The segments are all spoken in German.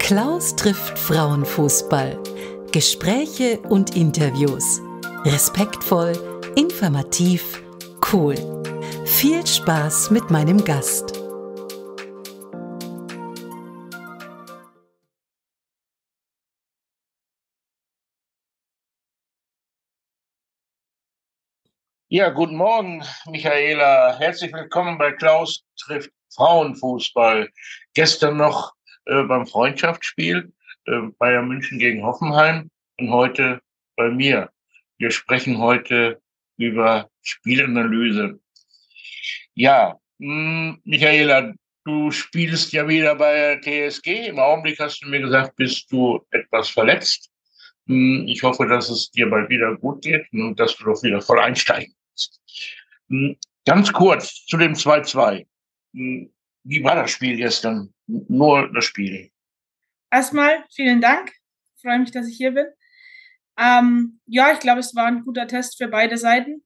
Klaus trifft Frauenfußball. Gespräche und Interviews. Respektvoll, informativ, cool. Viel Spaß mit meinem Gast. Ja, guten Morgen, Michaela. Herzlich willkommen bei Klaus trifft Frauenfußball. Gestern noch beim Freundschaftsspiel Bayern München gegen Hoffenheim und heute bei mir. Wir sprechen heute über Spielanalyse. Ja, Michaela, du spielst ja wieder bei der TSG. Im Augenblick hast du mir gesagt, bist du etwas verletzt. Ich hoffe, dass es dir bald wieder gut geht und dass du doch wieder voll einsteigen kannst. Ganz kurz zu dem 2:2. Wie war das Spiel gestern? Nur das Spiel. Erstmal vielen Dank. Ich freue mich, dass ich hier bin. Ja, ich glaube, es war ein guter Test für beide Seiten.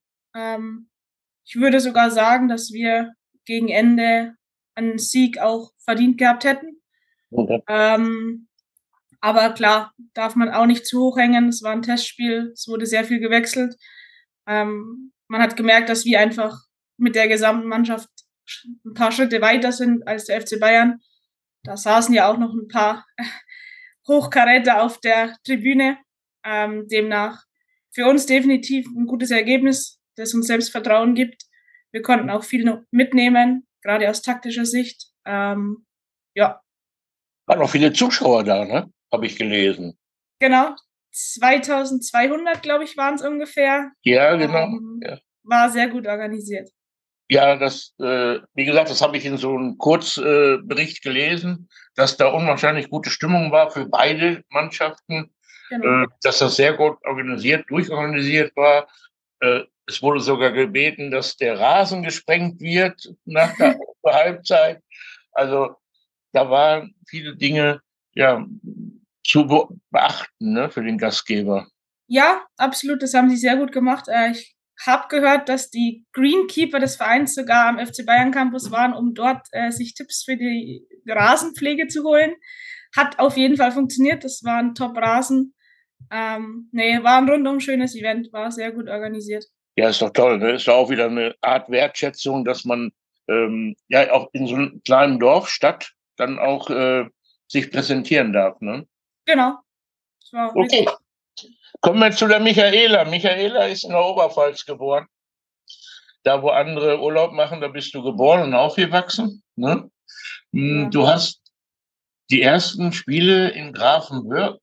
Ich würde sogar sagen, dass wir gegen Ende einen Sieg auch verdient gehabt hätten. Okay. Aber klar, darf man auch nicht zu hoch hängen. Es war ein Testspiel, es wurde sehr viel gewechselt. Man hat gemerkt, dass wir einfach mit der gesamten Mannschaft ein paar Schritte weiter sind als der FC Bayern. Da saßen ja auch noch ein paar Hochkaräter auf der Tribüne. Demnach für uns definitiv ein gutes Ergebnis, das uns Selbstvertrauen gibt. Wir konnten auch viel noch mitnehmen, gerade aus taktischer Sicht. Ja. Waren noch viele Zuschauer da, ne? Habe ich gelesen. Genau, 2200, glaube ich, waren es ungefähr. Ja, genau. Ja. War sehr gut organisiert. Ja, wie gesagt, das habe ich in so einem Kurzbericht gelesen, dass da unwahrscheinlich gute Stimmung war für beide Mannschaften, Genau. dass das sehr gut durchorganisiert war. Es wurde sogar gebeten, dass der Rasen gesprengt wird nach der Halbzeit. Also da waren viele Dinge ja zu beachten, ne, für den Gastgeber. Ja, absolut, das haben sie sehr gut gemacht. Ich habe gehört, dass die Greenkeeper des Vereins sogar am FC Bayern Campus waren, um dort sich Tipps für die Rasenpflege zu holen. Hat auf jeden Fall funktioniert, das war ein Top-Rasen. War ein rundum schönes Event, war sehr gut organisiert. Ja, ist doch toll, ne? Ist doch auch wieder eine Art Wertschätzung, dass man ja auch in so einem kleinen Dorf, Stadt, dann auch sich präsentieren darf, ne? Genau. Das war okay. Kommen wir zu der Michaela. Michaela ist in der Oberpfalz geboren. Da, wo andere Urlaub machen, da bist du geboren und aufgewachsen. Ne? Ja. Du hast die ersten Spiele in Grafenwöhr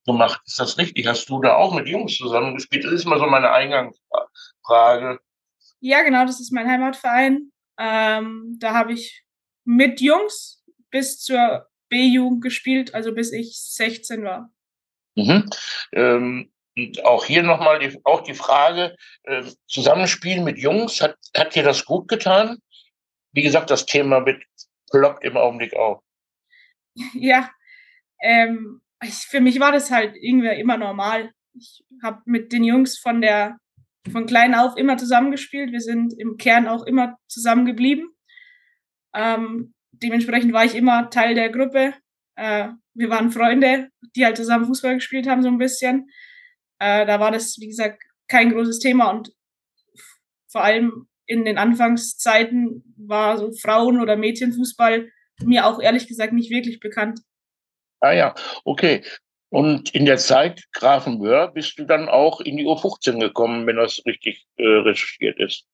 gemacht. Ist das richtig? Hast du da auch mit Jungs zusammengespielt? Das ist mal so meine Eingangsfrage. Ja, genau, das ist mein Heimatverein. Da habe ich mit Jungs bis zur B-Jugend gespielt, also bis ich 16 war. Mhm. Und auch hier nochmal die Frage, Zusammenspielen mit Jungs, hat dir das gut getan? Wie gesagt, das Thema ploppt im Augenblick auf. Ja, für mich war das halt irgendwie immer normal. Ich habe mit den Jungs von klein auf immer zusammengespielt. Wir sind im Kern auch immer zusammengeblieben. Dementsprechend war ich immer Teil der Gruppe. Wir waren Freunde, die halt zusammen Fußball gespielt haben, so ein bisschen. Da war das, wie gesagt, kein großes Thema und vor allem in den Anfangszeiten war so Frauen- oder Mädchenfußball mir auch ehrlich gesagt nicht wirklich bekannt. Ah ja, okay. Und in der Zeit Grafenwöhr bist du dann auch in die U15 gekommen, wenn das richtig recherchiert ist.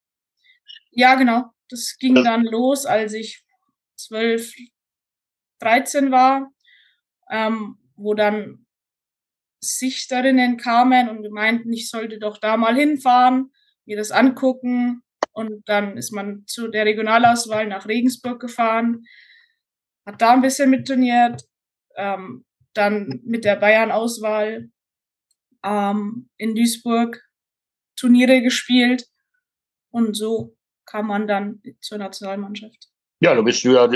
Ja, genau. Das ging dann los, als ich 12, 13 war, wo dann Sichterinnen kamen und meinten, ich sollte doch da mal hinfahren, mir das angucken. Und dann ist man zu der Regionalauswahl nach Regensburg gefahren, hat da ein bisschen mittrainiert, dann mit der Bayern-Auswahl in Duisburg Turniere gespielt und so kam man dann zur Nationalmannschaft. Ja, da bist du ja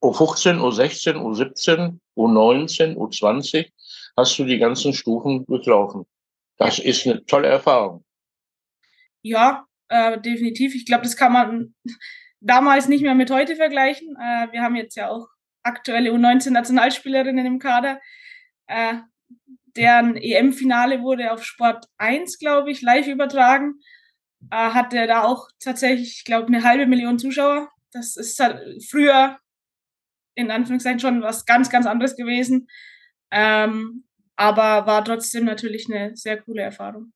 U15, U16, U17, U19, U20, hast du die ganzen Stufen durchlaufen. Das ist eine tolle Erfahrung. Ja, definitiv. Ich glaube, das kann man damals nicht mehr mit heute vergleichen. Wir haben jetzt ja auch aktuelle U19-Nationalspielerinnen im Kader. Deren EM-Finale wurde auf Sport 1, glaube ich, live übertragen. Hatte da auch tatsächlich, ich glaube, 500.000 Zuschauer. Das ist halt früher in Anführungszeichen schon was ganz, ganz anderes gewesen. Aber war trotzdem natürlich eine sehr coole Erfahrung.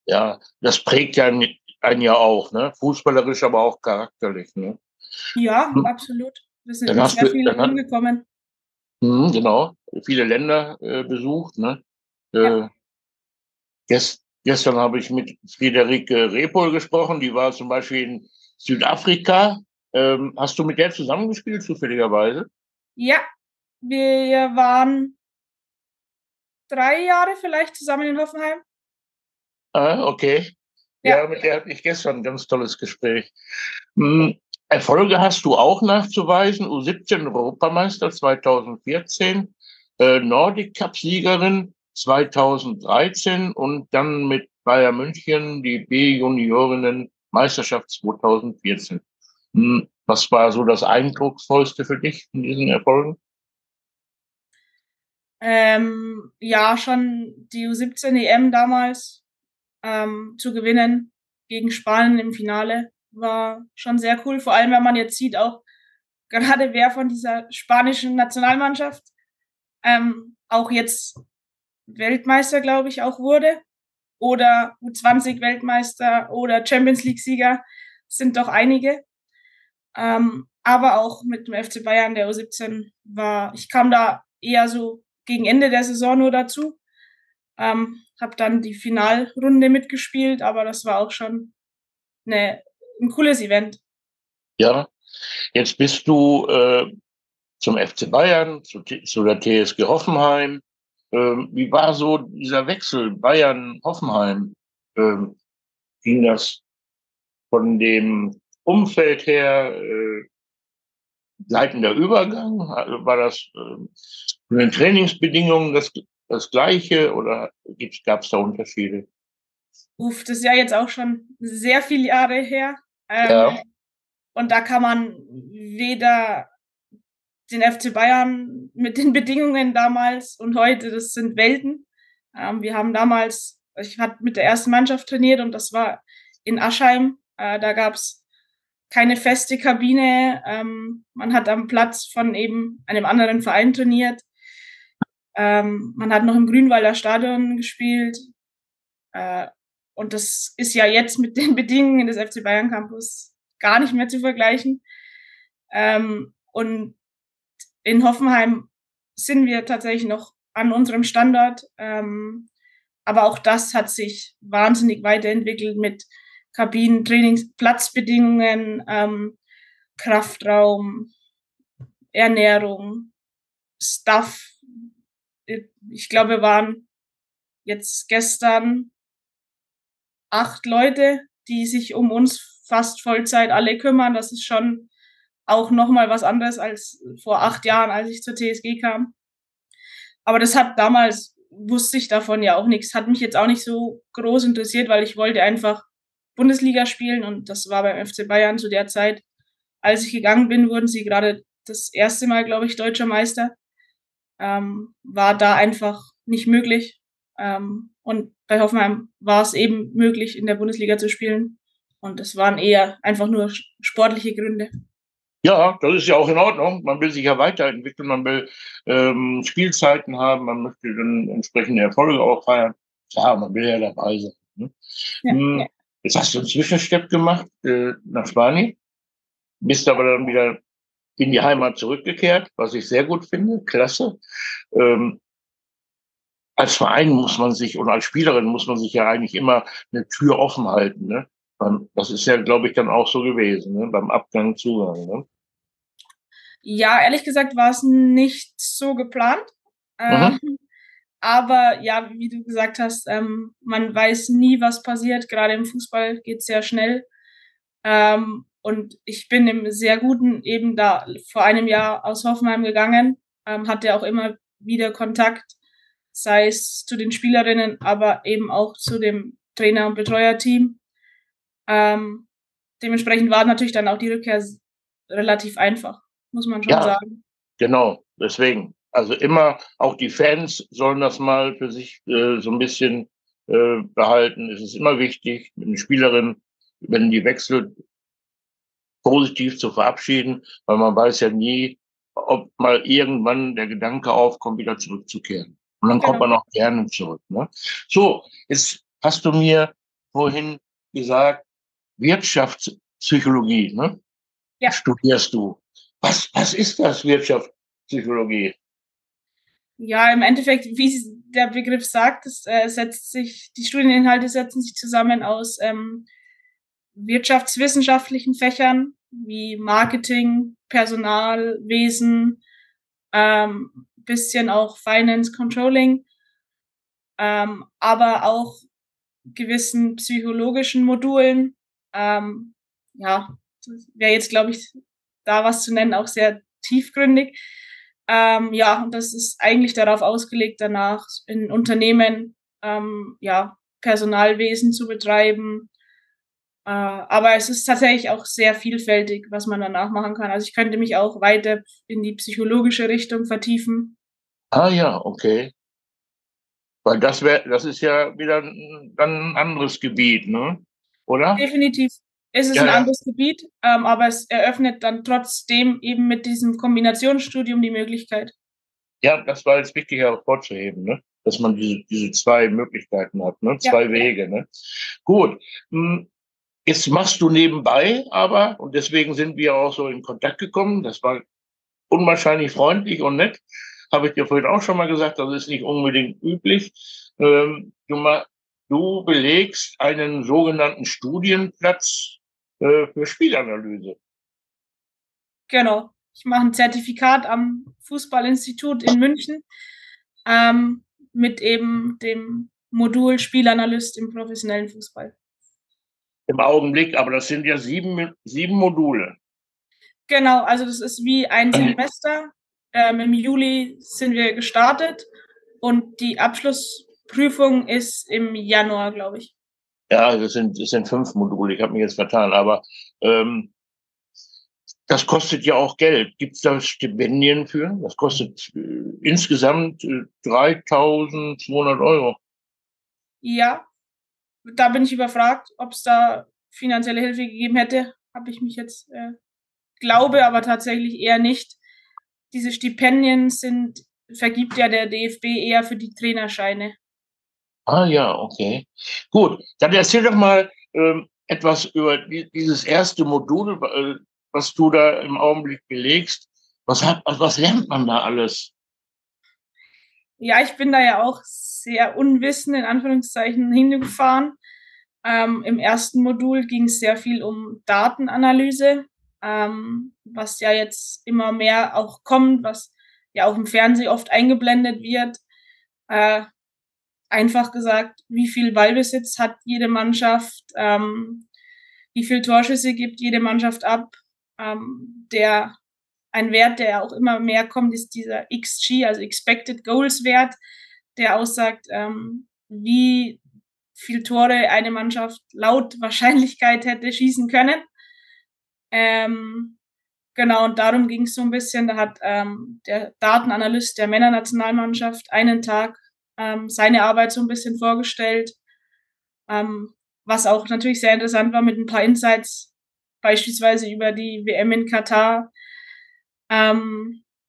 Ja, das prägt ja einen ja auch, ne? Fußballerisch, aber auch charakterlich, ne? Ja, absolut. Wir sind Dann mit hast sehr du, viel dann, rumgekommen. genau, viele Länder besucht, ne? Ja. Äh, gestern habe ich mit Friederike Repol gesprochen, die war zum Beispiel in Südafrika. Hast du mit der zusammengespielt, zufälligerweise? Ja, wir waren 3 Jahre vielleicht zusammen in Hoffenheim. Ah, okay. Ja. Ja, mit der hatte ich gestern ein ganz tolles Gespräch. Erfolge hast du auch nachzuweisen. U17-Europameister 2014, Nordic Cup-Siegerin 2013 und dann mit Bayern München die B-Juniorinnen-Meisterschaft 2014. Was war so das Eindrucksvollste für dich in diesen Erfolgen? Ja, schon die U17 EM damals zu gewinnen gegen Spanien im Finale war schon sehr cool. Vor allem, wenn man jetzt sieht, auch gerade wer von dieser spanischen Nationalmannschaft auch jetzt Weltmeister, glaube ich, auch wurde. Oder U20-Weltmeister oder Champions League-Sieger sind doch einige. Aber auch mit dem FC Bayern, der U17 war, ich kam da eher so gegen Ende der Saison nur dazu. Habe dann die Finalrunde mitgespielt, aber das war auch schon ein cooles Event. Ja, jetzt bist du zum FC Bayern, zu der TSG Hoffenheim. Wie war so dieser Wechsel Bayern-Hoffenheim? Ging das von dem Umfeld her gleitender Übergang? Also war das von den Trainingsbedingungen das Gleiche oder gab es da Unterschiede? Das ist ja jetzt auch schon sehr viele Jahre her. Ja, Und da kann man weder den FC Bayern mit den Bedingungen damals und heute, das sind Welten. Wir haben damals, ich hatte mit der ersten Mannschaft trainiert und das war in Aschheim. Da gab es keine feste Kabine. Man hat am Platz von eben einem anderen Verein trainiert. Man hat noch im Grünwalder Stadion gespielt. Und das ist ja jetzt mit den Bedingungen des FC Bayern Campus gar nicht mehr zu vergleichen. Und in Hoffenheim sind wir tatsächlich noch an unserem Standard. Aber auch das hat sich wahnsinnig weiterentwickelt mit Kabinen, Trainings, Platzbedingungen, Kraftraum, Ernährung, Stuff. Ich glaube, wir waren jetzt gestern 8 Leute, die sich um uns fast Vollzeit alle kümmern. Das ist schon auch nochmal was anderes als vor 8 Jahren, als ich zur TSG kam. Aber das hat damals, wusste ich davon ja auch nichts, hat mich jetzt auch nicht so groß interessiert, weil ich wollte einfach Bundesliga spielen und das war beim FC Bayern zu der Zeit. Als ich gegangen bin, wurden sie gerade das erste Mal, glaube ich, deutscher Meister. War da einfach nicht möglich. Und bei Hoffenheim war es eben möglich, in der Bundesliga zu spielen. Und das waren eher einfach nur sportliche Gründe. ja, das ist ja auch in Ordnung. Man will sich ja weiterentwickeln, man will Spielzeiten haben, man möchte dann entsprechende Erfolge auch feiern. Ja, man will ja dabei sein. Ne? Ja, ja. Jetzt hast du einen Zwischenstopp gemacht nach Spanien, bist aber dann wieder in die Heimat zurückgekehrt, was ich sehr gut finde. Klasse. Ähm, als Verein muss man sich und als Spielerin muss man sich ja eigentlich immer eine Tür offen halten. Ne? Das ist ja, glaube ich, dann auch so gewesen, ne? Beim Abgang, Zugang. Ne? Ja, ehrlich gesagt war es nicht so geplant. Mhm. Aber ja, wie du gesagt hast, man weiß nie, was passiert. Gerade im Fußball geht es sehr schnell. Und ich bin im sehr guten eben da vor einem Jahr aus Hoffenheim gegangen, hatte auch immer wieder Kontakt, sei es zu den Spielerinnen, aber eben auch zu dem Trainer- und Betreuerteam. Dementsprechend war natürlich dann auch die Rückkehr relativ einfach, muss man schon Ja, sagen. genau. Deswegen, also immer, auch die Fans sollen das mal für sich so ein bisschen behalten. Es ist immer wichtig, mit den Spielerinnen, wenn die wechselt, positiv zu verabschieden, weil man weiß ja nie, ob mal irgendwann der Gedanke aufkommt, wieder zurückzukehren. Und dann kommt Genau. man auch gerne zurück. Ne? So, jetzt hast du mir vorhin gesagt, Wirtschaftspsychologie, ne? Ja. Studierst du. Was ist das, Wirtschaftspsychologie? Ja, im Endeffekt, wie der Begriff sagt, die Studieninhalte setzen sich zusammen aus wirtschaftswissenschaftlichen Fächern wie Marketing, Personalwesen, bisschen auch Finance Controlling, aber auch gewissen psychologischen Modulen. Ja, wäre jetzt, glaube ich, da was zu nennen, auch sehr tiefgründig. Ja, und das ist eigentlich darauf ausgelegt, danach in Unternehmen ja, Personalwesen zu betreiben. Aber es ist tatsächlich auch sehr vielfältig, was man danach machen kann. Also ich könnte mich auch weiter in die psychologische Richtung vertiefen. Ah ja, okay. Weil das ist ja wieder dann ein anderes Gebiet, ne? Oder? Definitiv ist es Ja, ein ja. anderes Gebiet, aber es eröffnet dann trotzdem eben mit diesem Kombinationsstudium die Möglichkeit. Ja, das war jetzt wichtig hervorzuheben, ne? Dass man diese zwei Möglichkeiten hat, ne? Ja, Zwei Wege, ne? Gut. Jetzt machst du nebenbei aber, und deswegen sind wir auch so in Kontakt gekommen, das war unwahrscheinlich freundlich und nett, habe ich dir vorhin auch schon mal gesagt, das ist nicht unbedingt üblich. Du belegst einen sogenannten Studienplatz für Spielanalyse. genau. Ich mache ein Zertifikat am Fußballinstitut in München mit eben dem Modul Spielanalyst im professionellen Fußball. Im Augenblick, aber das sind ja sieben Module. Genau, also das ist wie ein Semester. Im Juli sind wir gestartet und die Abschlussprüfung ist im Januar, glaube ich. Ja, das sind 5 Module, ich habe mich jetzt vertan, aber das kostet ja auch Geld. Gibt es da Stipendien für? Das kostet insgesamt 3.200 Euro. Ja, da bin ich überfragt, ob es da finanzielle Hilfe gegeben hätte. Habe ich mich jetzt, glaube aber tatsächlich eher nicht. Diese Stipendien vergibt ja der DFB eher für die Trainerscheine. Ah ja, okay. Gut, dann erzähl doch mal etwas über dieses erste Modul, was du da im Augenblick belegst. Was lernt man da alles? Ja, ich bin da ja auch sehr unwissend in Anführungszeichen hingefahren. Im ersten Modul ging es sehr viel um Datenanalyse, was ja jetzt immer mehr auch kommt, was ja auch im Fernsehen oft eingeblendet wird. Einfach gesagt, wie viel Ballbesitz hat jede Mannschaft, wie viel Torschüsse gibt jede Mannschaft ab. Ein Wert, der auch immer mehr kommt, ist dieser XG, also Expected Goals Wert, der aussagt, wie viel Tore eine Mannschaft laut Wahrscheinlichkeit hätte schießen können. Genau, und darum ging es so ein bisschen. Da hat der Datenanalyst der Männernationalmannschaft einen Tag seine Arbeit so ein bisschen vorgestellt, was auch natürlich sehr interessant war mit ein paar Insights, beispielsweise über die WM in Katar.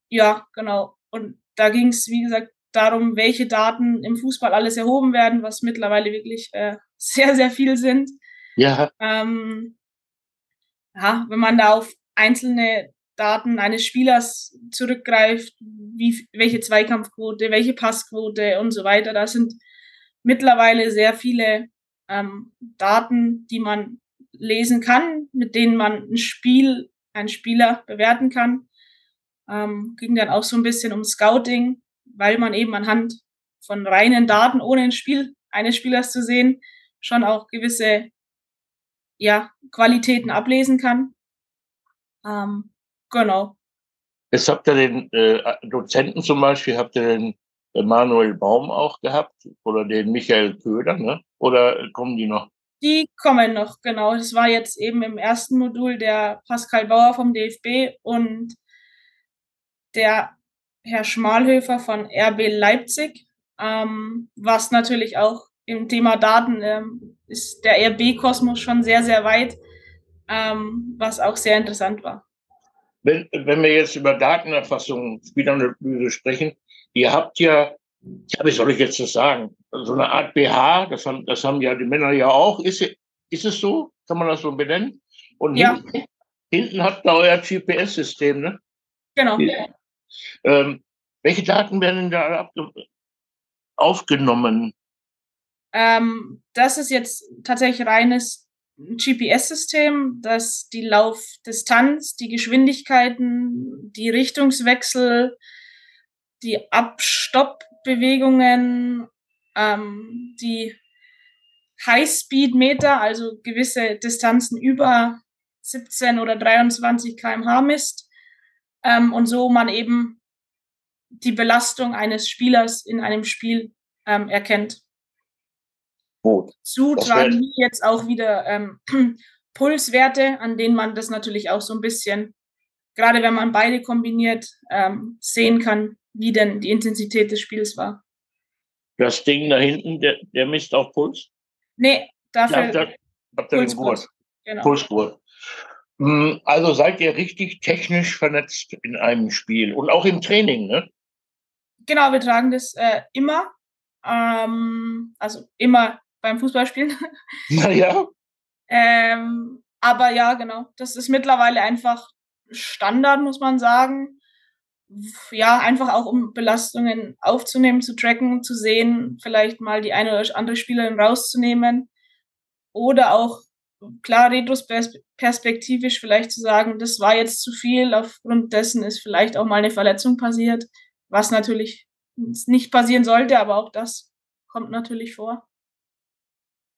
Ja, genau. Und da ging es, wie gesagt, darum, welche Daten im Fußball alles erhoben werden, was mittlerweile wirklich sehr, sehr viel sind. Ja, Ja, wenn man da auf einzelne Daten eines Spielers zurückgreift, welche Zweikampfquote, welche Passquote und so weiter, da sind mittlerweile sehr viele Daten, die man lesen kann, mit denen man einen Spieler bewerten kann. Ging dann auch so ein bisschen um Scouting, weil man eben anhand von reinen Daten, ohne ein Spiel eines Spielers zu sehen, schon auch gewisse Qualitäten ablesen kann. Genau. jetzt habt ihr den Dozenten zum Beispiel, habt ihr den Manuel Baum auch gehabt oder den Michael Köhler, ne? Oder kommen die noch? Die kommen noch, genau. Das war jetzt eben im ersten Modul der Pascal Bauer vom DFB und der Herr Schmalhöfer von RB Leipzig, was natürlich auch im Thema Daten ist der RB-Kosmos schon sehr, sehr weit, was auch sehr interessant war. Wenn wir jetzt über Datenerfassung, Spielanalyse sprechen, ihr habt ja, wie soll ich jetzt das sagen, so eine Art BH, das haben ja die Männer ja auch. Ist es so? Kann man das so benennen? Und Ja, hinten habt ihr euer GPS-System, ne? genau. Welche Daten werden denn da aufgenommen? Das ist jetzt tatsächlich reines GPS-System, das die Laufdistanz, die Geschwindigkeiten, die Richtungswechsel, die Ab-Stopp-Bewegungen, die High-Speed-Meter, also gewisse Distanzen über 17 oder 23 km/h misst, und so man eben die Belastung eines Spielers in einem Spiel erkennt. Gut. Dazu tragen wir jetzt auch wieder Pulswerte, an denen man das natürlich auch so ein bisschen, gerade wenn man beide kombiniert, sehen kann, wie denn die Intensität des Spiels war. Das Ding da hinten, der misst auch Puls? Nee, dafür habt ihr den Gurt. Genau. Pulsgurt. Also seid ihr richtig technisch vernetzt in einem Spiel und auch im Training, ne? Genau, wir tragen das immer. Also immer beim Fußballspielen. Naja. Aber ja, genau. Das ist mittlerweile einfach Standard, muss man sagen. Ja, einfach auch um Belastungen aufzunehmen, zu tracken, zu sehen, vielleicht mal die eine oder andere Spielerin rauszunehmen. Oder auch, klar, retroperspektivisch vielleicht zu sagen, das war jetzt zu viel, aufgrund dessen ist vielleicht auch mal eine Verletzung passiert, was natürlich nicht passieren sollte, aber auch das kommt natürlich vor.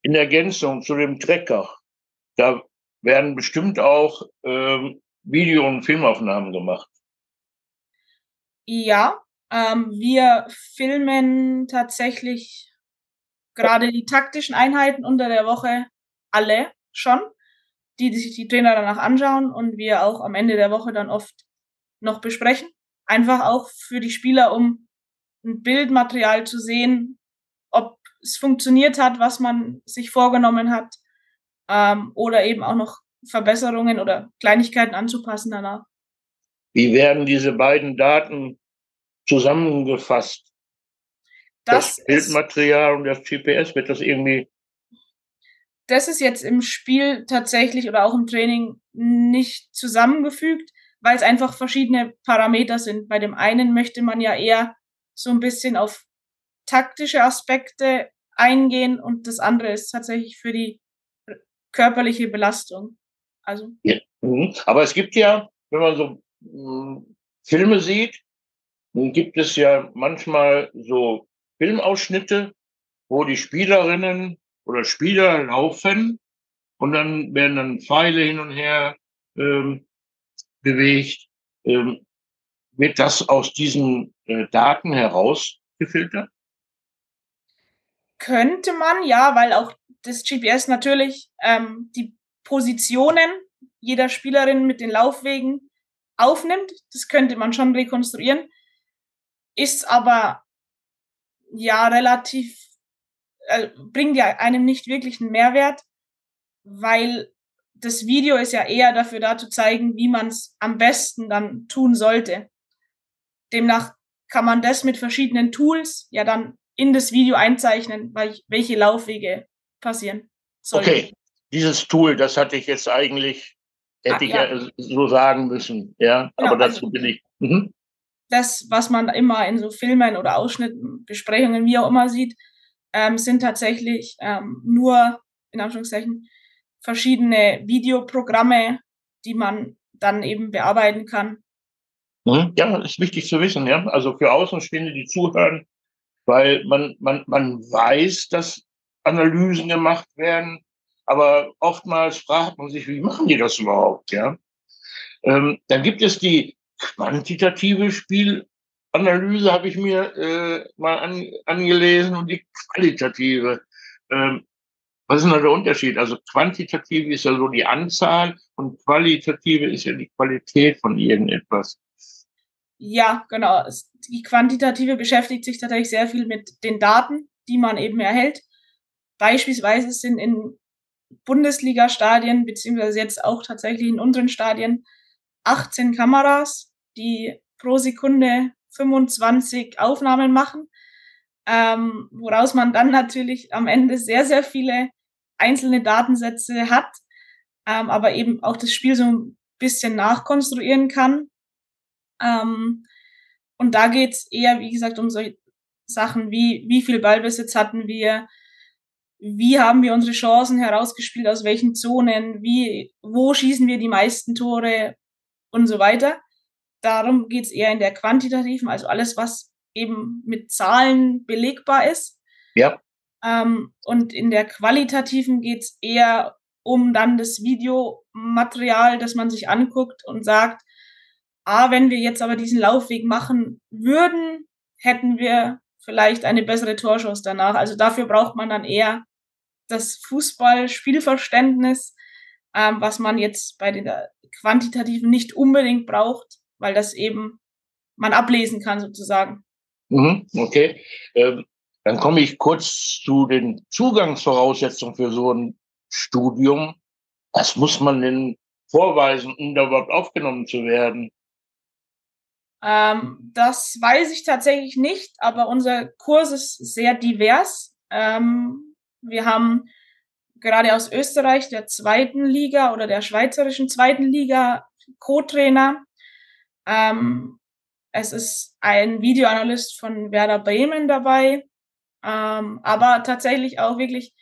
In Ergänzung zu dem Tracker, da werden bestimmt auch Video- und Filmaufnahmen gemacht. Ja, wir filmen tatsächlich gerade die taktischen Einheiten unter der Woche alle schon, die sich die Trainer danach anschauen und wir auch am Ende der Woche dann oft noch besprechen. Einfach auch für die Spieler, um ein Bildmaterial zu sehen, ob es funktioniert hat, was man sich vorgenommen hat, oder eben auch noch Verbesserungen oder Kleinigkeiten anzupassen danach. Wie werden diese beiden Daten zusammengefasst? Das Bildmaterial und das GPS, wird das irgendwie? Das ist jetzt im Spiel tatsächlich oder auch im Training nicht zusammengefügt, weil es einfach verschiedene Parameter sind. Bei dem einen möchte man ja eher so ein bisschen auf taktische Aspekte eingehen und das andere ist tatsächlich für die körperliche Belastung. Also. Ja. Aber es gibt ja, wenn man so Filme sieht, dann gibt es ja manchmal so Filmausschnitte, wo die Spielerinnen oder Spieler laufen und dann werden dann Pfeile hin und her bewegt. Wird das aus diesen Daten herausgefiltert? Könnte man, ja, weil auch das GPS natürlich die Positionen jeder Spielerin mit den Laufwegen aufnimmt. Das könnte man schon rekonstruieren. Ist aber ja relativ, bringt ja einem nicht wirklich einen Mehrwert, weil das Video ist ja eher dafür da zu zeigen, wie man es am besten dann tun sollte. Demnach kann man das mit verschiedenen Tools ja dann in das Video einzeichnen, welche Laufwege passieren sollten. Okay, dieses Tool, das hatte ich jetzt eigentlich, hätte ich ja so sagen müssen, ja, genau, aber dazu bin ich. Das, was man immer in so Filmen oder Ausschnitten, Besprechungen, wie auch immer sieht, sind tatsächlich nur, in Anführungszeichen, verschiedene Videoprogramme, die man dann eben bearbeiten kann. Ja, ist wichtig zu wissen, ja. Also für Außenstehende, die zuhören, weil man weiß, dass Analysen gemacht werden, aber oftmals fragt man sich, wie machen die das überhaupt, ja? Dann gibt es die quantitative Spielanalyse, habe ich mir mal angelesen, und die qualitative. Was ist denn da der Unterschied? Also quantitative ist ja so die Anzahl und qualitative ist ja die Qualität von irgendetwas. Ja, genau. Die Quantitative beschäftigt sich tatsächlich sehr viel mit den Daten, die man eben erhält. Beispielsweise sind in Bundesliga-Stadien, beziehungsweise jetzt auch tatsächlich in unseren Stadien, 18 Kameras, die pro Sekunde 25 Aufnahmen machen, woraus man dann natürlich am Ende sehr, sehr viele einzelne Datensätze hat, aber eben auch das Spiel so ein bisschen nachkonstruieren kann. Und da geht's eher, wie gesagt, um solche Sachen wie viel Ballbesitz hatten wir, wie haben wir unsere Chancen herausgespielt, aus welchen Zonen, wo schießen wir die meisten Tore und so weiter. Darum geht's eher in der quantitativen, also alles, was eben mit Zahlen belegbar ist. Ja. Und in der qualitativen geht's eher um dann das Videomaterial, das man sich anguckt und sagt, wenn wir jetzt aber diesen Laufweg machen würden, hätten wir vielleicht eine bessere Torchance danach. Also dafür braucht man dann eher das Fußballspielverständnis, was man jetzt bei den Quantitativen nicht unbedingt braucht, weil das eben man ablesen kann sozusagen. Okay. Dann komme ich kurz zu den Zugangsvoraussetzungen für so ein Studium. Was muss man denn vorweisen, um da überhaupt aufgenommen zu werden? Das weiß ich tatsächlich nicht, aber unser Kurs ist sehr divers. Wir haben gerade aus Österreich, der zweiten Liga oder der schweizerischen zweiten Liga, Co-Trainer. Es ist ein Videoanalyst von Werder Bremen dabei, aber tatsächlich auch wirklich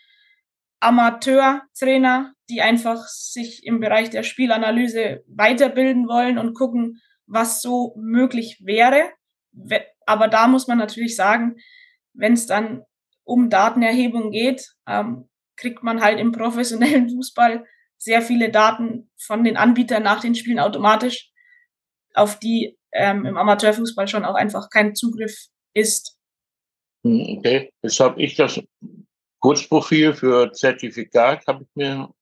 Amateurtrainer, die einfach sich im Bereich der Spielanalyse weiterbilden wollen und gucken, was so möglich wäre. Aber da muss man natürlich sagen, wenn es dann um Datenerhebung geht, kriegt man halt im professionellen Fußball sehr viele Daten von den Anbietern nach den Spielen automatisch, auf die im Amateurfußball schon auch einfach kein Zugriff ist. Okay, jetzt habe ich das Kurzprofil für Zertifikat, habe ich mir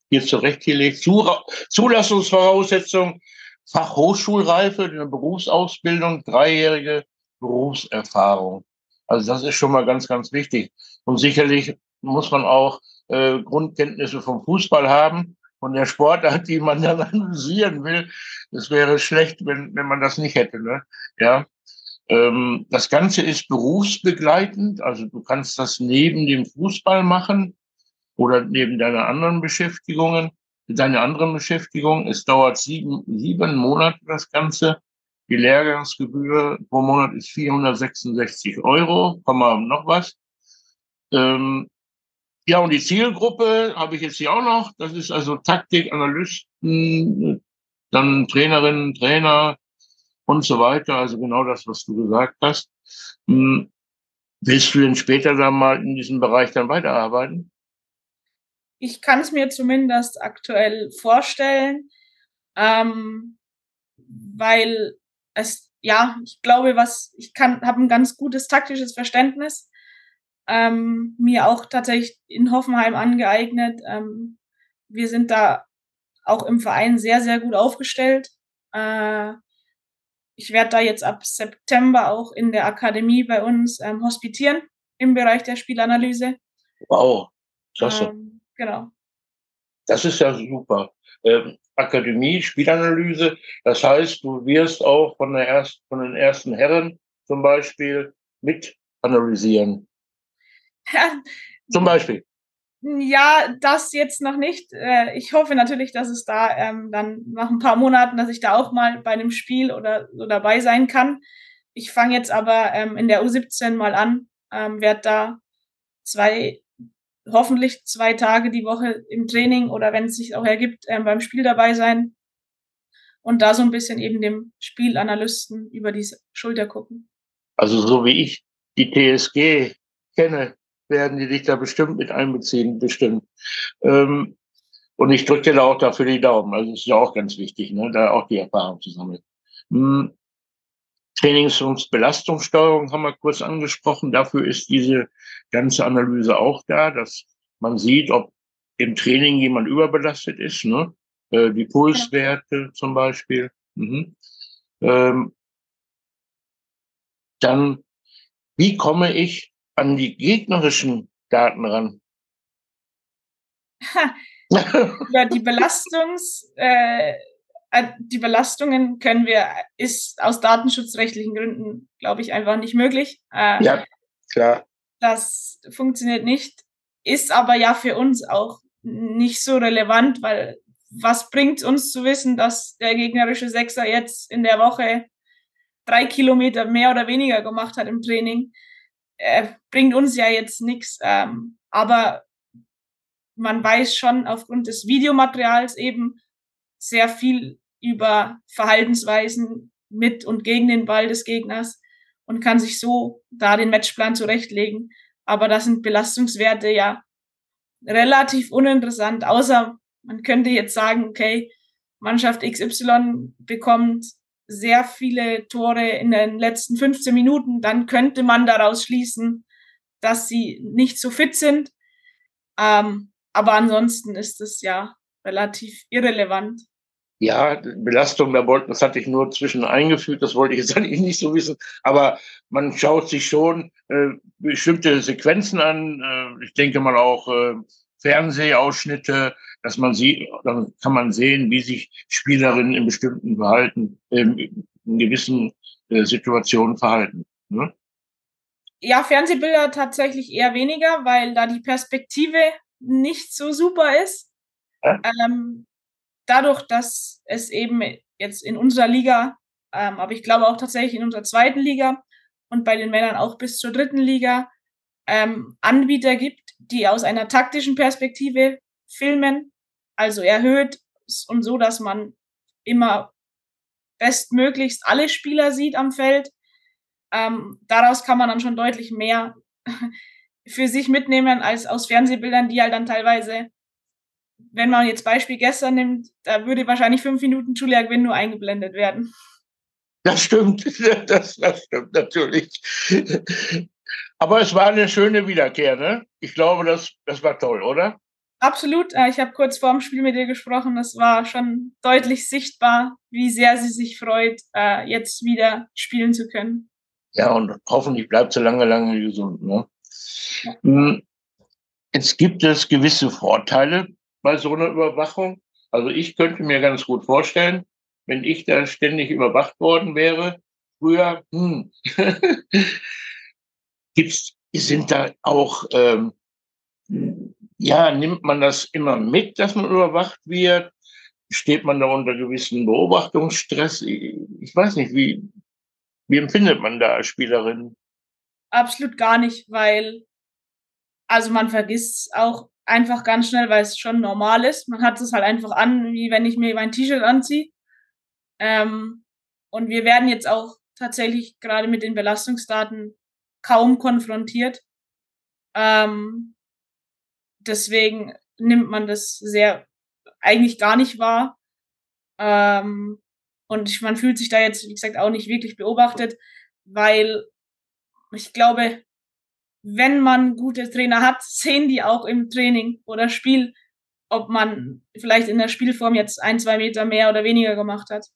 hier zurechtgelegt. Zulassungsvoraussetzung, Fachhochschulreife, eine Berufsausbildung, 3-jährige Berufserfahrung. Also das ist schon mal ganz, ganz wichtig. Und sicherlich muss man auch Grundkenntnisse vom Fußball haben, von der Sportart, die man dann analysieren will. Es wäre schlecht, wenn man das nicht hätte. Ne? Ja. Das Ganze ist berufsbegleitend, also du kannst das neben dem Fußball machen oder neben deiner anderen Beschäftigungen, deine anderen Beschäftigungen. Es dauert 7 Monate das Ganze. Die Lehrgangsgebühr pro Monat ist 466 €, noch was. Ja, und die Zielgruppe habe ich jetzt hier auch noch. Das ist also Taktik, Analysten, dann Trainerinnen, Trainer und so weiter. Also genau das, was du gesagt hast. Willst du denn später dann mal in diesem Bereich dann weiterarbeiten? Ich kann es mir zumindest aktuell vorstellen, weil ich glaube, habe ein ganz gutes taktisches Verständnis, mir auch tatsächlich in Hoffenheim angeeignet. Wir sind da auch im Verein sehr, sehr gut aufgestellt. Ich werde da jetzt ab September auch in der Akademie bei uns hospitieren im Bereich der Spielanalyse. Wow, klasse. Genau. Das ist ja super. Akademie, Spielanalyse, das heißt, du wirst auch von den ersten Herren zum Beispiel mit analysieren. Zum Beispiel. Ja, das jetzt noch nicht. Ich hoffe natürlich, dass es da dann nach ein paar Monaten, dass ich da auch mal bei einem Spiel oder so dabei sein kann. Ich fange jetzt aber in der U17 mal an, werde da hoffentlich 2 Tage die Woche im Training oder wenn es sich auch ergibt, beim Spiel dabei sein und da so ein bisschen eben dem Spielanalysten über die Schulter gucken. Also so wie ich die TSG kenne, werden die dich da bestimmt mit einbeziehen, bestimmt. Und ich drücke dir da auch dafür die Daumen. Also ist ja auch ganz wichtig, ne, da auch die Erfahrung zu sammeln. Trainings- und Belastungssteuerung haben wir kurz angesprochen. Dafür ist diese ganze Analyse auch da, dass man sieht, ob im Training jemand überbelastet ist, ne? Die Pulswerte zum Beispiel. dann wie komme ich an die gegnerischen Daten ran? Über die Belastungen ist aus datenschutzrechtlichen Gründen, glaube ich, einfach nicht möglich. Ja, klar. Das funktioniert nicht, ist aber ja für uns auch nicht so relevant, weil was bringt uns zu wissen, dass der gegnerische Sechser jetzt in der Woche 3 Kilometer mehr oder weniger gemacht hat im Training? Bringt uns ja jetzt nichts. Aber man weiß schon aufgrund des Videomaterials eben sehr viel über Verhaltensweisen mit und gegen den Ball des Gegners und kann sich so da den Matchplan zurechtlegen. Aber das sind Belastungswerte ja relativ uninteressant, außer man könnte jetzt sagen, okay, Mannschaft XY bekommt sehr viele Tore in den letzten 15 Minuten, dann könnte man daraus schließen, dass sie nicht so fit sind. Aber ansonsten ist es ja relativ irrelevant. Ja, Belastung, das hatte ich nur zwischen eingefügt, das wollte ich jetzt eigentlich nicht so wissen, aber man schaut sich schon bestimmte Sequenzen an, ich denke mal auch Fernsehausschnitte, dass man sieht, dann kann man sehen, wie sich Spielerinnen in bestimmten Verhalten, in gewissen Situationen verhalten. Ne? Ja, Fernsehbilder tatsächlich eher weniger, weil da die Perspektive nicht so super ist. Ja? Dadurch, dass es eben jetzt in unserer Liga, aber ich glaube auch tatsächlich in unserer zweiten Liga und bei den Männern auch bis zur dritten Liga Anbieter gibt, die aus einer taktischen Perspektive filmen, also erhöht und so, dass man immer bestmöglichst alle Spieler sieht am Feld. Daraus kann man dann schon deutlich mehr für sich mitnehmen als aus Fernsehbildern, die halt dann teilweise, wenn man jetzt Beispiel gestern nimmt, da würde wahrscheinlich 5 Minuten Julia Gwynn nur eingeblendet werden. Das stimmt, das stimmt natürlich. Aber es war eine schöne Wiederkehr, ne? Ich glaube, das war toll, oder? Absolut. Ich habe kurz vor dem Spiel mit ihr gesprochen. Es war schon deutlich sichtbar, wie sehr sie sich freut, jetzt wieder spielen zu können. Ja, und hoffentlich bleibt sie lange, lange gesund. Ne? Ja. Jetzt gibt es gewisse Vorteile bei so einer Überwachung. Also ich könnte mir ganz gut vorstellen, wenn ich da ständig überwacht worden wäre, früher, sind da auch, nimmt man das immer mit, dass man überwacht wird? Steht man da unter gewissen Beobachtungsstress? Ich weiß nicht, wie empfindet man da als Spielerin? Absolut gar nicht, weil man vergisst es auch einfach ganz schnell, weil es schon normal ist. Man hat es halt einfach an, wie wenn ich mir mein T-Shirt anziehe. Und wir werden jetzt auch tatsächlich gerade mit den Belastungsdaten kaum konfrontiert. Deswegen nimmt man das eigentlich gar nicht wahr. Und man fühlt sich da jetzt, wie gesagt, auch nicht wirklich beobachtet, weil ich glaube, wenn man gute Trainer hat, sehen die auch im Training oder Spiel, ob man vielleicht in der Spielform jetzt 1, 2 Meter mehr oder weniger gemacht hat.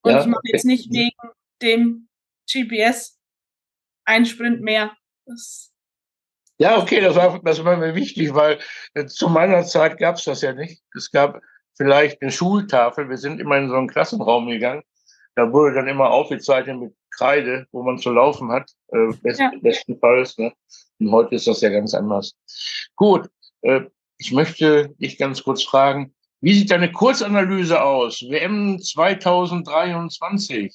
Und ja, ich mache jetzt nicht wegen dem GPS einen Sprint mehr. Ja, okay, das war mir wichtig, weil zu meiner Zeit gab es das ja nicht. Es gab vielleicht eine Schultafel. Wir sind immer in so einen Klassenraum gegangen. Da wurde dann immer aufgezeichnet mit Kreide, wo man zu laufen hat, bestenfalls. Ne? Und heute ist das ja ganz anders. Gut, ich möchte dich ganz kurz fragen, wie sieht deine Kurzanalyse aus? WM 2023.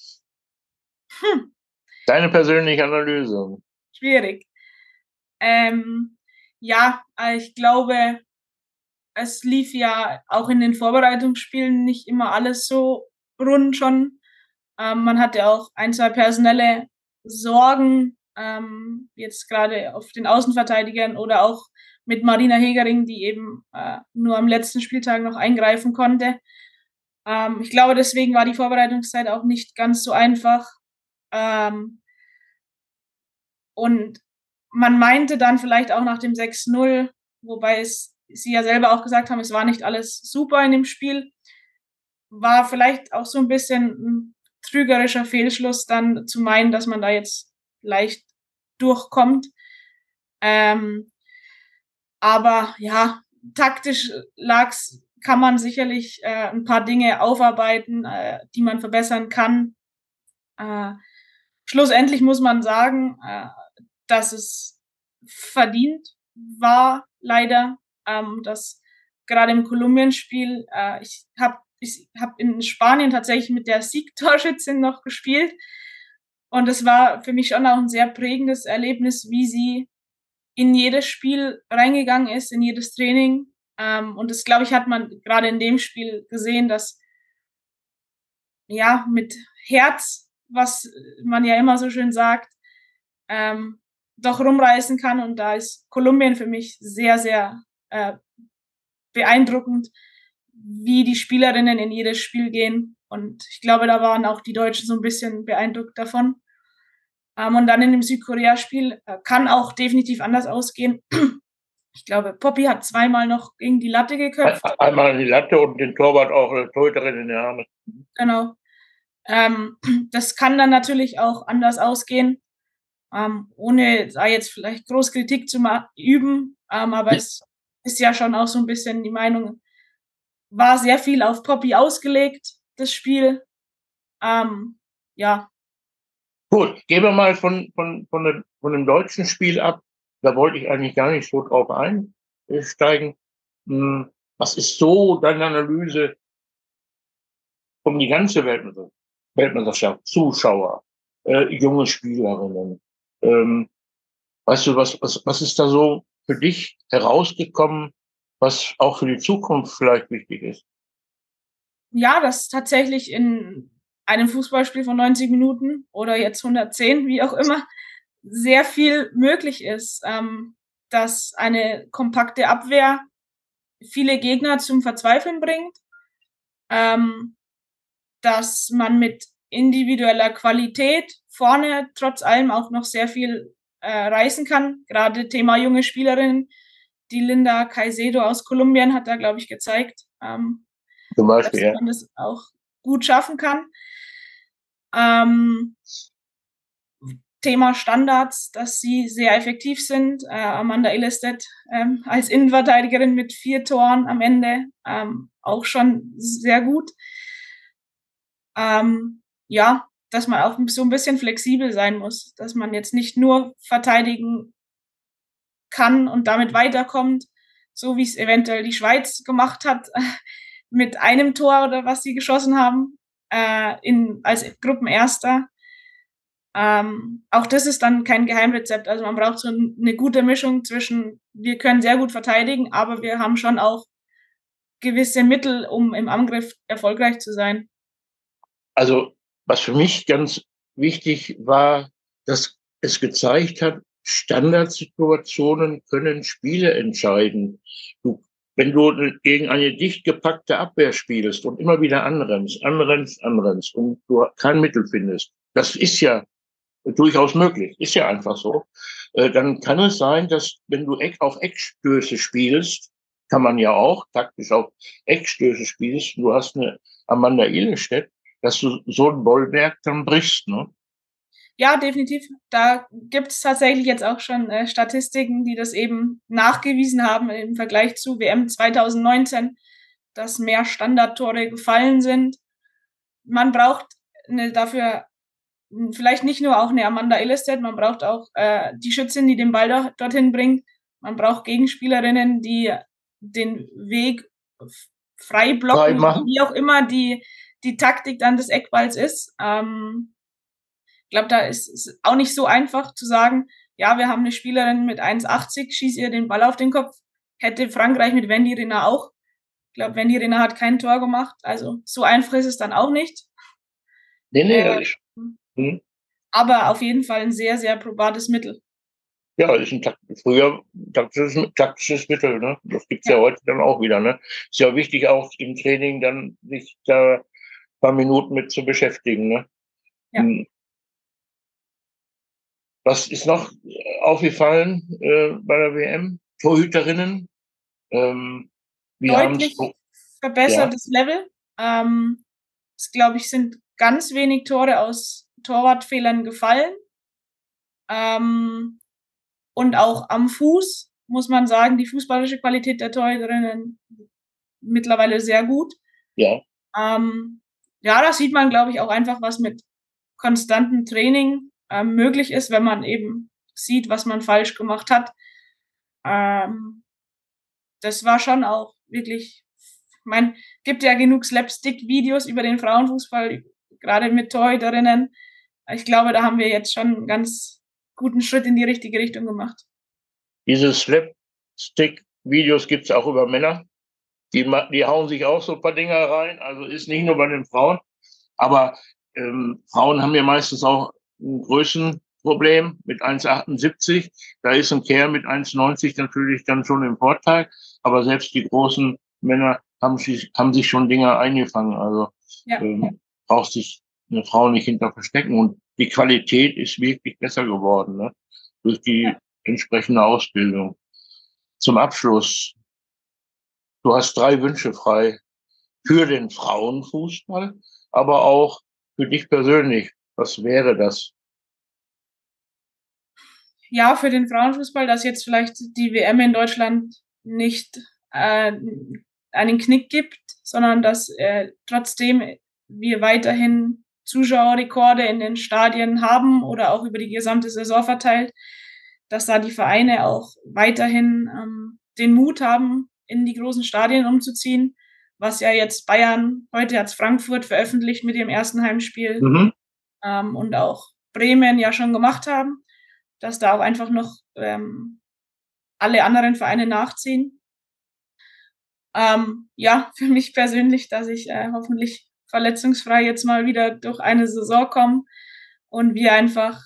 Deine persönliche Analyse. Schwierig. Ich glaube, es lief ja auch in den Vorbereitungsspielen nicht immer alles so rund schon. Man hatte auch 1, 2 personelle Sorgen, jetzt gerade auf den Außenverteidigern oder auch mit Marina Hegering, die eben nur am letzten Spieltag noch eingreifen konnte. Ich glaube, deswegen war die Vorbereitungszeit auch nicht ganz so einfach. Und man meinte dann vielleicht auch nach dem 6-0, wobei sie ja selber auch gesagt haben, es war nicht alles super in dem Spiel, war vielleicht auch so ein bisschen ein trügerischer Fehlschluss, dann zu meinen, dass man da jetzt leicht durchkommt. Aber ja, taktisch kann man sicherlich ein paar Dinge aufarbeiten, die man verbessern kann. Schlussendlich muss man sagen, dass es verdient war, leider, dass gerade im Kolumbien-Spiel, ich hab in Spanien tatsächlich mit der Siegtorschützin noch gespielt. Und es war für mich schon auch ein sehr prägendes Erlebnis, wie sie in jedes Spiel reingegangen ist, in jedes Training. Und das, glaube ich, hat man gerade in dem Spiel gesehen, dass ja mit Herz, was man ja immer so schön sagt, doch rumreißen kann. Und da ist Kolumbien für mich sehr, sehr beeindruckend, wie die Spielerinnen in jedes Spiel gehen. Und ich glaube, da waren auch die Deutschen so ein bisschen beeindruckt davon. Und dann in dem Südkorea-Spiel kann auch definitiv anders ausgehen. Ich glaube, Poppy hat zweimal noch gegen die Latte geköpft. Einmal die Latte und den Torwart auch Torhüterin in der Arme. Genau. Das kann dann natürlich auch anders ausgehen, ohne da jetzt vielleicht groß Kritik zu üben. Aber es ist ja schon auch so ein bisschen die Meinung, war sehr viel auf Poppy ausgelegt, das Spiel. Ja. Gut, gehen wir mal von dem deutschen Spiel ab. Da wollte ich eigentlich gar nicht so drauf einsteigen. Was ist so deine Analyse um die ganze Weltmeisterschaft, Zuschauer, junge Spielerinnen? Weißt du, was ist da so für dich herausgekommen, was auch für die Zukunft vielleicht wichtig ist? Ja, dass tatsächlich in einem Fußballspiel von 90 Minuten oder jetzt 110, wie auch immer, sehr viel möglich ist, dass eine kompakte Abwehr viele Gegner zum Verzweifeln bringt, dass man mit individueller Qualität vorne trotz allem auch noch sehr viel reißen kann. Gerade Thema junge Spielerinnen, die Linda Caicedo aus Kolumbien hat da, glaube ich, gezeigt, Zum Beispiel, dass man das auch gut schaffen kann. Thema Standards, dass sie sehr effektiv sind. Amanda Illestedt als Innenverteidigerin mit 4 Toren am Ende auch schon sehr gut. Ja, dass man auch so ein bisschen flexibel sein muss, dass man jetzt nicht nur verteidigen kann und damit weiterkommt, so wie es eventuell die Schweiz gemacht hat, mit einem Tor oder was sie geschossen haben, als Gruppenerster. Auch das ist dann kein Geheimrezept. Also man braucht so eine gute Mischung zwischen, wir können sehr gut verteidigen, aber wir haben schon auch gewisse Mittel, um im Angriff erfolgreich zu sein. Also, was für mich ganz wichtig war, dass es gezeigt hat, Standardsituationen können Spiele entscheiden. Wenn du gegen eine dicht gepackte Abwehr spielst und immer wieder anrennst und du kein Mittel findest, das ist ja durchaus möglich, ist ja einfach so, dann kann es sein, dass wenn du auf Eckstöße spielst, kann man ja auch taktisch auf Eckstöße spielst, du hast eine Amanda Illestedt, dass du so ein Bollwerk dann brichst, ne? Ja, definitiv. Da gibt es tatsächlich jetzt auch schon Statistiken, die das eben nachgewiesen haben im Vergleich zu WM 2019, dass mehr Standardtore gefallen sind. Man braucht dafür vielleicht nicht nur auch eine Amanda Illestedt, man braucht auch die Schützin, die den Ball dorthin bringt. Man braucht Gegenspielerinnen, die den Weg frei blocken, wie auch immer die Taktik dann des Eckballs ist. Ich glaube, da ist es auch nicht so einfach zu sagen, ja, wir haben eine Spielerin mit 1,80, schieß ihr den Ball auf den Kopf. Hätte Frankreich mit Wendy Renard auch. Ich glaube, Wendy Renard hat kein Tor gemacht. Also so einfach ist es dann auch nicht. Nee. Aber auf jeden Fall ein sehr, sehr probates Mittel. Ja, ist ein taktisches Mittel, ne? Das gibt's ja heute dann auch wieder, ne? Ist ja wichtig, auch im Training dann sich da ein paar Minuten mit zu beschäftigen, ne? Ja. Was ist noch aufgefallen bei der WM? Torhüterinnen? Deutlich verbessertes Level. Es, glaube ich, sind ganz wenig Tore aus Torwartfehlern gefallen. Und auch am Fuß muss man sagen, die fußballische Qualität der Torhüterinnen mittlerweile sehr gut. Ja. Ja, da sieht man, glaube ich, auch einfach, was mit konstantem Training möglich ist, wenn man eben sieht, was man falsch gemacht hat. Das war schon auch wirklich, ich meine, gibt ja genug Slapstick-Videos über den Frauenfußball, gerade mit Torhüterinnen. Ich glaube, da haben wir jetzt schon einen ganz guten Schritt in die richtige Richtung gemacht. Diese Slapstick-Videos gibt es auch über Männer. Die hauen sich auch so ein paar Dinger rein. Also ist nicht nur bei den Frauen. Aber Frauen haben ja meistens auch ein Größenproblem mit 1,78. Da ist ein Kerl mit 1,90 natürlich dann schon im Vorteil. Aber selbst die großen Männer haben sich schon Dinger eingefangen. Also Ja. braucht sich eine Frau nicht hinter verstecken. Und die Qualität ist wirklich besser geworden, ne? Durch die entsprechende Ausbildung. Zum Abschluss. Du hast 3 Wünsche frei für den Frauenfußball, aber auch für dich persönlich. Was wäre das? Ja, für den Frauenfußball, dass jetzt vielleicht die WM in Deutschland nicht einen Knick gibt, sondern dass trotzdem wir weiterhin Zuschauerrekorde in den Stadien haben oder auch über die gesamte Saison verteilt, dass da die Vereine auch weiterhin den Mut haben, in die großen Stadien umzuziehen, was ja jetzt Bayern, heute hat's Frankfurt veröffentlicht mit ihrem ersten Heimspiel, und auch Bremen ja schon gemacht haben, dass da auch einfach noch alle anderen Vereine nachziehen. Ja, für mich persönlich, dass ich hoffentlich verletzungsfrei jetzt mal wieder durch eine Saison komme und wir einfach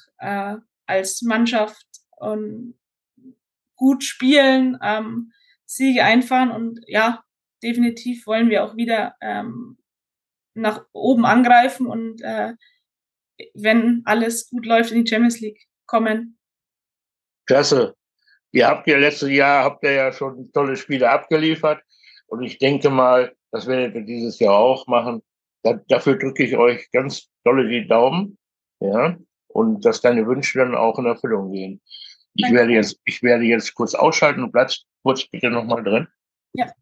als Mannschaft gut spielen, Siege einfahren und ja, definitiv wollen wir auch wieder nach oben angreifen und wenn alles gut läuft, in die Champions League kommen. Klasse. Letztes Jahr habt ihr ja schon tolle Spiele abgeliefert. Und ich denke mal, das werdet ihr dieses Jahr auch machen. Dafür drücke ich euch ganz dolle die Daumen. Ja. Und dass deine Wünsche dann auch in Erfüllung gehen. Ich werde jetzt kurz ausschalten und bleibst kurz bitte nochmal drin. Ja.